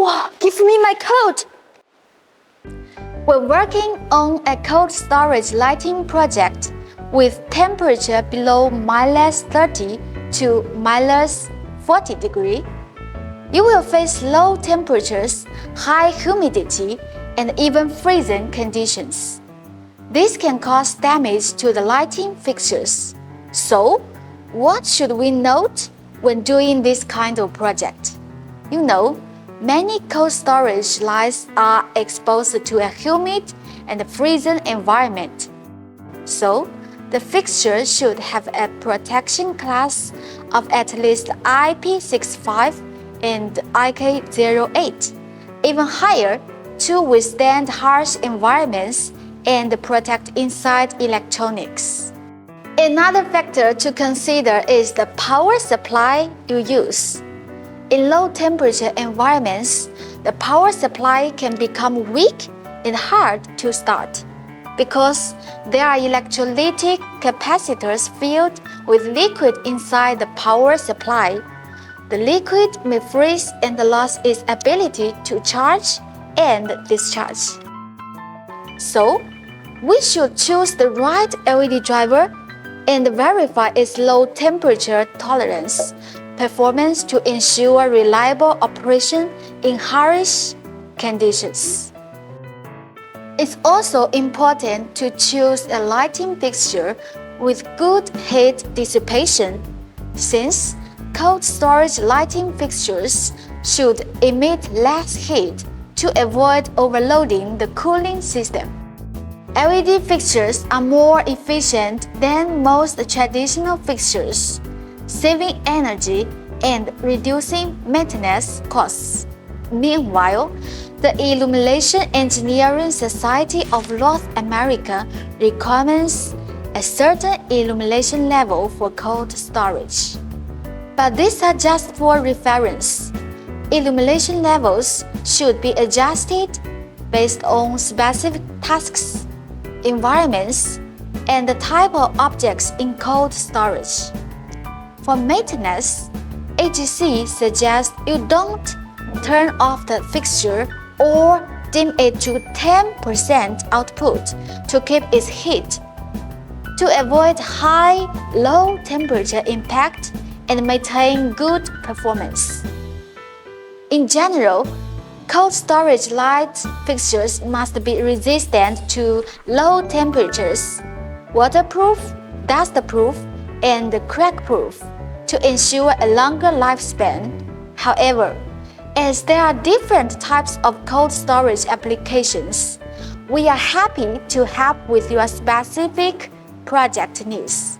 Wow, give me my coat! We're working on a cold storage lighting project with temperature below -30 to -40 degrees. You will face low temperatures, high humidity, and even freezing conditions. This can cause damage to the lighting fixtures. So, what should we note when doing this kind of project? You know, many cold storage lights are exposed to a humid and freezing environment. So, the fixture should have a protection class of at least IP65 and IK08, even higher, to withstand harsh environments and protect inside electronics. Another factor to consider is the power supply you use. In low-temperature environments, the power supply can become weak and hard to start because there are electrolytic capacitors filled with liquid inside the power supply. The liquid may freeze and lose its ability to charge and discharge. So, we should choose the right LED driver and verify its low temperature tolerance performance to ensure reliable operation in harsh conditions. It's also important to choose a lighting fixture with good heat dissipation, since cold storage lighting fixtures should emit less heat to avoid overloading the cooling system. LED fixtures are more efficient than most traditional fixtures, saving energy and reducing maintenance costs. Meanwhile, the Illumination Engineering Society of North America recommends a certain illumination level for cold storage. But these are just for reference. Illumination levels should be adjusted based on specific tasks, environments, and the type of objects in cold storage. For maintenance, AGC suggests you don't turn off the fixture or dim it to 10% output to keep its heat, to avoid high, low temperature impact and maintain good performance. In general, cold storage light fixtures must be resistant to low temperatures, waterproof, dustproof, and crack-proof to ensure a longer lifespan. However, as there are different types of cold storage applications, we are happy to help with your specific project needs.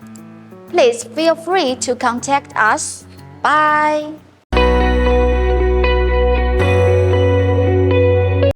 Please feel free to contact us. Bye!